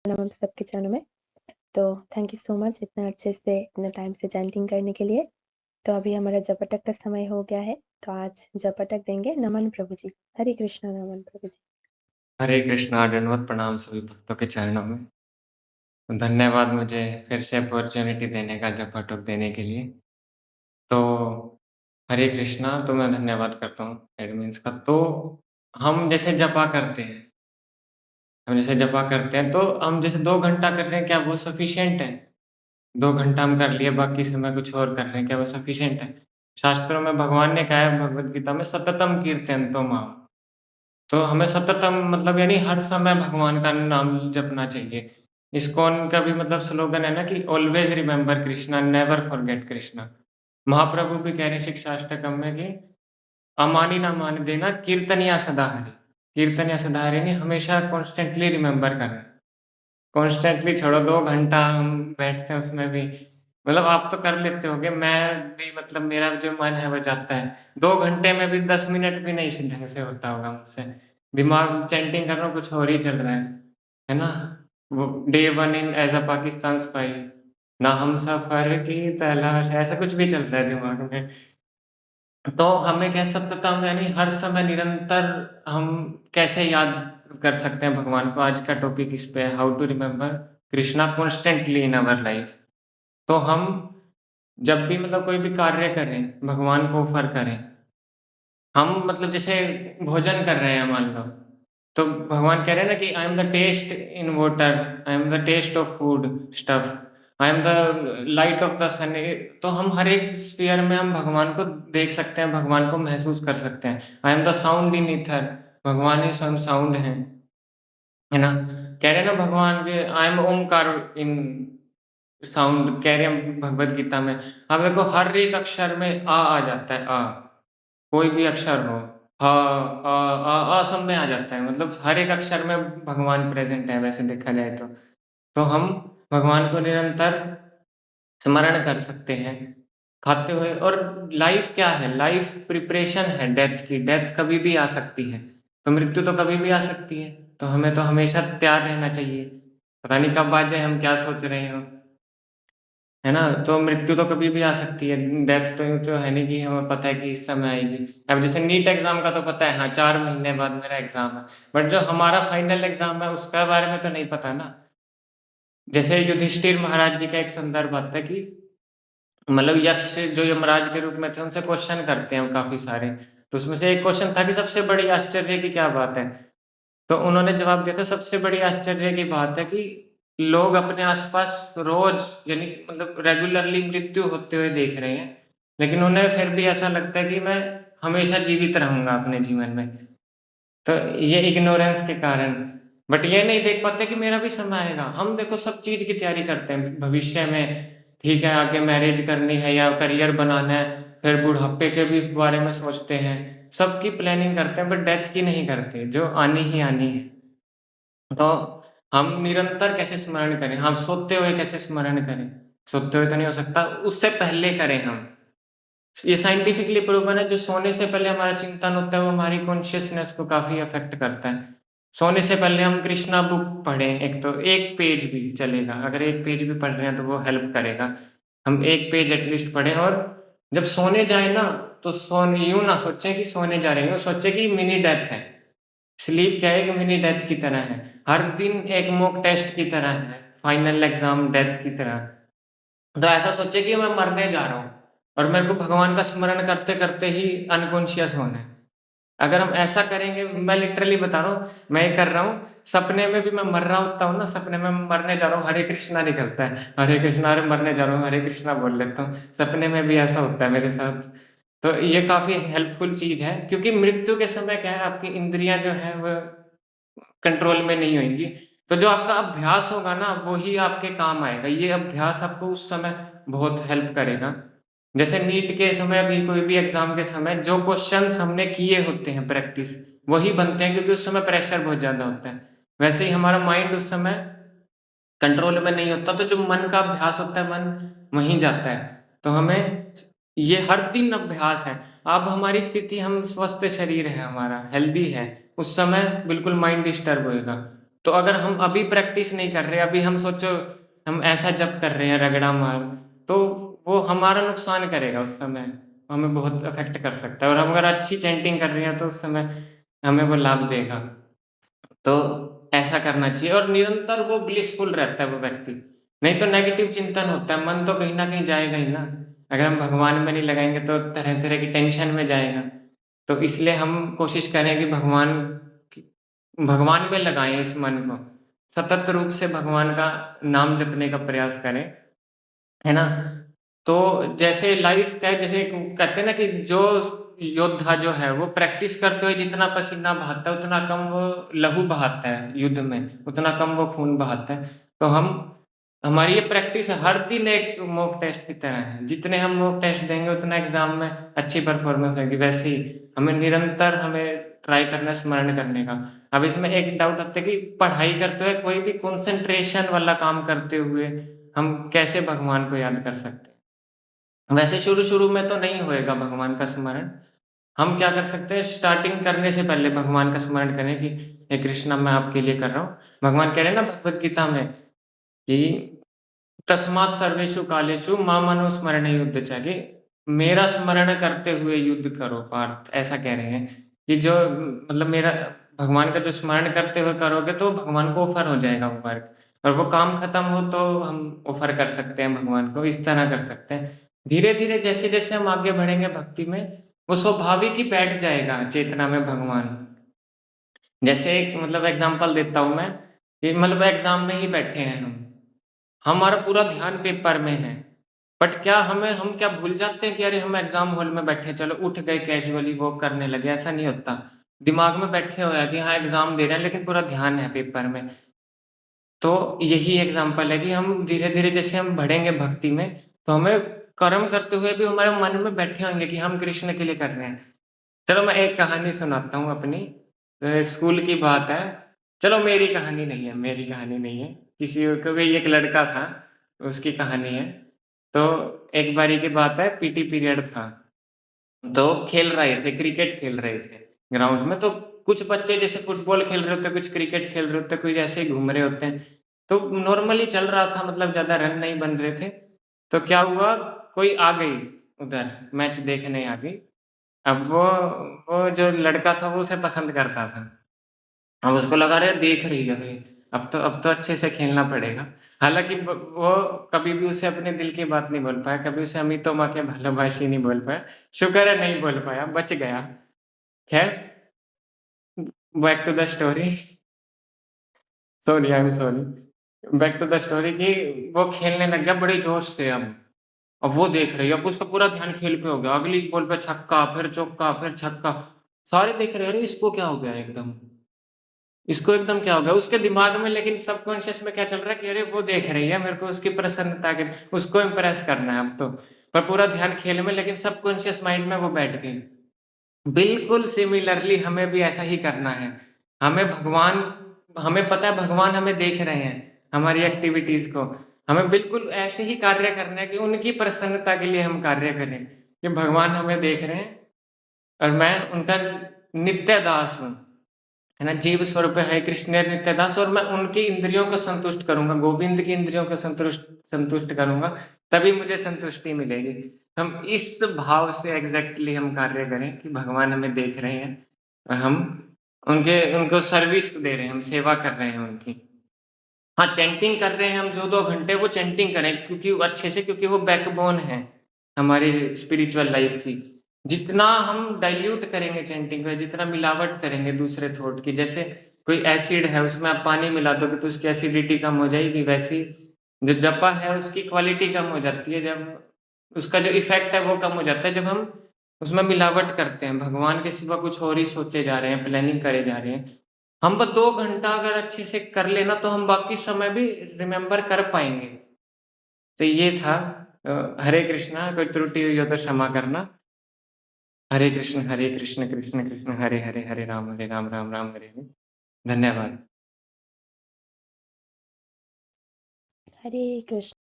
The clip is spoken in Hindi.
नाम हम सबके चरणों में। तो थैंक यू सो मच इतना अच्छे से इतना टाइम से चैंटिंग करने के लिए। तो अभी हमारा जपटक का समय हो गया है, तो आज जपटक देंगे नमन प्रभु जी। हरे कृष्णा नमन प्रभु जी। हरे कृष्णा, दंडवत प्रणाम सभी भक्तों के चरणों में। धन्यवाद मुझे फिर से अपॉर्च्युनिटी देने का जपटक देने के लिए। तो हरे कृष्णा, तो मैं धन्यवाद करता हूँ एडमिन्स का। तो हम जैसे जपा करते हैं तो हम जैसे 2 घंटा कर रहे हैं, क्या वो सफिशिएंट है? 2 घंटा हम कर लिए, बाकी समय कुछ और कर रहे हैं, क्या वो सफिशिएंट है? शास्त्रों में भगवान ने कहा है भगवद गीता में, सततम कीर्तयन्तो माम्। तो हमें सततम मतलब यानी हर समय भगवान का नाम जपना चाहिए। इस्कॉन का भी मतलब स्लोगन है ना कि always remember Krishna, never forget Krishna. Mahaprabhu भी कह रहे हैं शिक्षाष्टकम में कि अमानी ना मान देना, कीर्तनिया सदा हरि। कीर्तनिया सदा हरि यानी हमेशा कॉन्स्टेंटली रिमेंबर करना। कॉन्स्टेंटली छोड़ो, 2 घंटा हम बैठते हैं उसमें भी, मतलब आप तो कर लेते होगे, मैं भी मतलब मेरा जो मन है वो जाता है। 2 घंटे में भी 10 मिनट भी नहीं ढंग से होता होगा मुझसे। दिमाग चैंटिंग कर रहा हूँ, कुछ और ही चल रहा है ना? वो day 1 in as a Pakistan spy, ना हम सफ़र की तलाश, ऐसा कुछ भी चल रहा है दिमाग में। तो हमें कह सततम यानी हर समय निरंतर हम कैसे याद कर सकते हैं भगवान को। आज का टॉपिक इस पे है, how to remember Krishna constantly in our life. तो हम जब भी मतलब कोई भी कार्य करें, भगवान को ऑफर करें। हम मतलब जैसे भोजन कर रहे हैं मान लो, तो भगवान कह रहे हैं ना कि I am the taste in water, I am the taste of food stuff, I am the light of the sun. तो हम हर एक स्फीयर में हम भगवान को देख सकते हैं, भगवान को महसूस कर सकते हैं। आई am the sound in ether, भगवान ही स्वयं साउंड है ना? कह रहे हैं ना भगवान के, I am Omkar in sound, कह रहे हैं भगवद गीता में। अब देखो हर एक अक्षर में आ जाता है, आ कोई भी अक्षर हो, ह, आ सब में आ जाता है, मतलब हर एक अक्षर में भगवान प्रेजेंट है वैसे देखा जाए तो। तो हम भगवान को निरंतर स्मरण कर सकते हैं खाते हुए। और लाइफ क्या है? लाइफ प्रिपरेशन है डेथ की। डेथ कभी भी आ सकती है, तो मृत्यु तो कभी भी आ सकती है, तो हमें तो हमेशा तैयार रहना चाहिए। पता नहीं कब आ जाए, हम क्या सोच रहे हो, है ना? तो मृत्यु तो कभी भी आ सकती है। डेथ तो यूँ तो है नहीं कि हमें पता है कि इस समय आएगी। अब जैसे नीट एग्ज़ाम का तो पता है, हाँ 4 महीने बाद मेरा एग्ज़ाम है, बट जो हमारा फाइनल एग्ज़ाम है उसका बारे में तो नहीं पता ना। जैसे युधिष्ठिर महाराज जी का एक संदर्भ आता है कि मतलब यक्ष जो यमराज के रूप में थे, उनसे क्वेश्चन करते हैं काफ़ी सारे। तो उसमें से एक क्वेश्चन था कि सबसे बड़ी आश्चर्य की क्या बात है? तो उन्होंने जवाब दिया था, सबसे बड़ी आश्चर्य की बात है कि लोग अपने आस-पास रोज़ यानी मतलब रेगुलरली मृत्यु होते हुए देख रहे हैं, लेकिन उन्हें फिर भी ऐसा लगता है कि मैं हमेशा जीवित रहूँगा अपने जीवन में। तो ये इग्नोरेंस के कारण, बट ये नहीं देख पाते कि मेरा भी समय आएगा। हम देखो सब चीज़ की तैयारी करते हैं भविष्य में, ठीक है, आगे मैरिज करनी है या करियर बनाना है, फिर बुढ़ापे के भी बारे में सोचते हैं, सबकी प्लानिंग करते हैं, बट डेथ की नहीं करते, जो आनी ही आनी है। तो हम निरंतर कैसे स्मरण करें? हम सोते हुए कैसे स्मरण करें? सोते हुए तो नहीं हो सकता, उससे पहले करें हम। ये साइंटिफिकली प्रूवन है, जो सोने से पहले हमारा चिंतन होता है वो हमारी कॉन्शियसनेस को काफ़ी अफ़ेक्ट करता है। सोने से पहले हम कृष्णा बुक पढ़ें, एक तो 1 पेज भी चलेगा, अगर 1 पेज भी पढ़ रहे हैं तो वो हेल्प करेगा। हम 1 पेज एटलीस्ट पढ़ें, और जब सोने जाएँ ना, तो सोने यूँ ना सोचें कि सोने जा रहे हैं, यूँ सोचें कि मिनी डेथ है। स्लीप क्या है कि मिनी डेथ की तरह है, हर दिन एक मॉक टेस्ट की तरह है, फाइनल एग्ज़ाम डेथ की तरह। तो ऐसा सोचिए कि मैं मरने जा रहा हूँ और मेरे को भगवान का स्मरण करते-करते ही अनकॉन्शियस होना है। अगर हम ऐसा करेंगे, मैं लिटरली बता रहा हूँ, मैं ये कर रहा हूँ, सपने में भी मैं मर रहा होता हूँ ना, सपने में मैं मरने जा रहा हूँ, हरे कृष्णा निकलता है, हरे कृष्णा, अरे मरने जा रहा हूँ, हरे कृष्णा बोल लेता हूँ। सपने में भी ऐसा होता है मेरे साथ। तो ये काफ़ी हेल्पफुल चीज़ है, क्योंकि मृत्यु के समय क्या है, आपकी इंद्रियाँ जो हैं वो कंट्रोल में नहीं होंगी। तो जो आपका अभ्यास होगा ना, वो ही आपके काम आएगा। ये अभ्यास आपको उस समय बहुत हेल्प करेगा। जैसे नीट के समय भी, कोई भी एग्ज़ाम के समय जो क्वेश्चन्स हमने किए होते हैं प्रैक्टिस, वही बनते हैं, क्योंकि उस समय प्रेशर बहुत ज़्यादा होता है। वैसे ही हमारा माइंड उस समय कंट्रोल में नहीं होता, तो जो मन का अभ्यास होता है, मन वहीं जाता है। तो हमें ये हर दिन अभ्यास है। अब हमारी स्थिति, हम स्वस्थ शरीर है हमारा, हेल्दी है, उस समय बिल्कुल माइंड डिस्टर्ब होएगा। तो अगर हम अभी प्रैक्टिस नहीं कर रहे, अभी हम सोचो हम ऐसा जप कर रहे हैं रगड़ा मार, तो वो हमारा नुकसान करेगा उस समय, हमें बहुत अफेक्ट कर सकता है। और हम अगर अच्छी चैंटिंग कर रहे हैं तो उस समय हमें वो लाभ देगा। तो ऐसा करना चाहिए और निरंतर वो ब्लिसफुल रहता है वो व्यक्ति। नहीं तो नेगेटिव चिंतन होता है, मन तो कहीं न कहीं जाएगा ही ना। अगर हम भगवान में नहीं लगाएँगे तो तरह-तरह की टेंशन में जाएगा। तो इसलिए हम कोशिश करें कि की भगवान में लगाएँ इस मन को। सतत रूप से भगवान का नाम जपने का प्रयास करें, है ना? तो जैसे लाइफ का जैसे कहते हैं ना कि जो योद्धा जो है वो प्रैक्टिस करते हुए जितना पसीना बहाता है उतना कम वो लहू बहाता है युद्ध में, उतना कम वो खून बहाता है। तो हम हमारी ये प्रैक्टिस हर दिन एक मॉक टेस्ट की तरह है। जितने हम मॉक टेस्ट देंगे उतना एग्ज़ाम में अच्छी परफ़ॉर्मेंस होगी। वैसे ही हमें ट्राई करना है स्मरण करने का। अब इसमें एक डाउट आता है कि पढ़ाई करते हुए कोई भी कंसंट्रेशन वाला काम करते हुए हम कैसे भगवान को याद कर सकते हैं? वैसे शुरू-शुरू में तो नहीं होएगा भगवान का स्मरण। हम क्या कर सकते हैं स्टार्टिंग करने से पहले भगवान का स्मरण करें कि हे कृष्णा मैं आपके लिए कर रहा हूँ। भगवान कह रहे हैं ना भगवद गीता में कि तस्मात् सर्वेषु कालेषु मामनुस्मरणं युध्यच कि मेरा स्मरण करते हुए युद्ध करो पार्थ, ऐसा कह रहे हैं कि जो मतलब मेरा भगवान का जो स्मरण करते हुए करोगे तो भगवान को ऑफ़र हो जाएगा वो वर्क और वो काम खत्म हो तो हम ऑफ़र कर सकते हैं भगवान को, इस तरह कर सकते हैं। धीरे-धीरे जैसे-जैसे हम आगे बढ़ेंगे भक्ति में, वो स्वाभाविक ही बैठ जाएगा चेतना में भगवान। जैसे एक मतलब एग्ज़ाम्पल देता हूँ मैं, कि मतलब एग्ज़ाम में ही बैठे हैं हम। हमारा पूरा ध्यान पेपर में है। बट क्या हम क्या भूल जाते हैं कि अरे हम एग्ज़ाम हॉल में बैठे हैं, चलो उठ गए कैजुअली वॉक करने लगे, ऐसा नहीं होता। दिमाग में बैठे हुए हैं कि हाँ, एग्ज़ाम दे रहे हैं लेकिन पूरा ध्यान है पेपर में। तो यही एग्ज़ाम्पल है कि हम धीरे-धीरे जैसे हम बढ़ेंगे भक्ति में, तो हमें कर्म करते हुए भी हमारे मन में बैठे होंगे कि हम कृष्ण के लिए कर रहे हैं। चलो मैं एक कहानी सुनाता हूँ अपनी। स्कूल की बात है। चलो मेरी कहानी नहीं है। किसी कोई एक लड़का था, उसकी कहानी है। तो एक बारी की बात है पीटी पीरियड था। तो खेल रहे थे, क्रिकेट खेल रहे थे ग्राउंड में। तो कुछ बच्चे जैसे फुटबॉल खेल रहे होते हैं, कुछ क्रिकेट खेल रहे होते हैं, कोई ऐसे ही घूम रहे होते हैं। तो नॉर्मली चल रहा था मतलब ज़्यादा रन नहीं बन रहे थे। तो क्या हुआ कोई आ गई उधर मैच देखने आ गई। अब वो जो लड़का था वो उसे पसंद करता था। अब उसको लगा अरे देख रही है भाई, अब तो अच्छे से खेलना पड़ेगा। हालाँकि वो कभी भी उसे अपने दिल की बात नहीं बोल पाया, कभी उसे अमितों माँ के भालोबाशी नहीं बोल पाया। शुक्र है नहीं बोल पाया, बच गया। ख़ैर back to the story sorry I am sorry. Back to the story कि वो खेलने लग गया बड़े जोश से अब। अब वो देख रही है, अब उसका पूरा ध्यान खेल पे हो गया। अगली बॉल पे छक्का, फिर चौका, फिर छक्का। सारे देख रहे हैं, अरे इसको क्या हो गया एकदम? इसको एकदम क्या हो गया? उसके दिमाग में लेकिन सबकॉन्शियस में क्या चल रहा है कि अरे वो देख रही है, मेरे को उसकी प्रसन्नता के उसको इम्प्रेस करना है अब तो। पर पूरा ध्यान खेल में लेकिन सबकॉन्शियस माइंड में वो बैठ गई। बिल्कुल सिमिलरली हमें भी ऐसा ही करना है। हमें भगवान हमें पता है भगवान हमें देख रहे हैं, हमारी एक्टिविटीज़ को। हमें बिल्कुल ऐसे ही कार्य करना है कि उनकी प्रसन्नता के लिए हम कार्य करें, कि भगवान हमें देख रहे हैं और मैं उनका नित्य दास हूँ। है ना? जीव स्वरूप है कृष्ण नित्य दास और मैं उनकी इंद्रियों को संतुष्ट करूँगा, गोविंद की इंद्रियों को संतुष्ट संतुष्ट करूँगा, तभी मुझे संतुष्टि मिलेगी। हम इस भाव से एग्ज़ैक्टली हम कार्य करें कि भगवान हमें देख रहे हैं और हम उनको सर्विस दे रहे हैं, हम सेवा कर रहे हैं उनकी। हाँ, चैंटिंग कर रहे हैं हम जो 2 घंटे वो चैंटिंग करें क्योंकि वो अच्छे से क्योंकि वो बैकबोन है हमारी स्पिरिचुअल लाइफ़ की। जितना हम डाइल्यूट करेंगे चैंटिंग को, जितना मिलावट करेंगे दूसरे थॉट की, जैसे कोई एसिड है उसमें आप पानी मिला दोगे तो उसकी एसिडिटी कम हो जाएगी, वैसे ही जो जपा है उसकी क्वालिटी कम हो जाती है जब उसका जो इफ़ेक्ट है वो कम हो जाता है जब हम उसमें मिलावट करते हैं, भगवान के सिवा कुछ और ही सोचे जा रहे हैं, प्लानिंग करे जा रहे हैं। हम बस 2 घंटा अगर अच्छे से कर लेना तो हम बाकी समय भी रिमेंबर कर पाएँगे। तो ये था हरे कृष्णा कोई त्रुटि हुई हो तो क्षमा करना। हरे कृष्ण, कृष्ण कृष्ण हरे हरे, हरे राम, राम राम हरे हरे। धन्यवाद। हरे कृष्ण।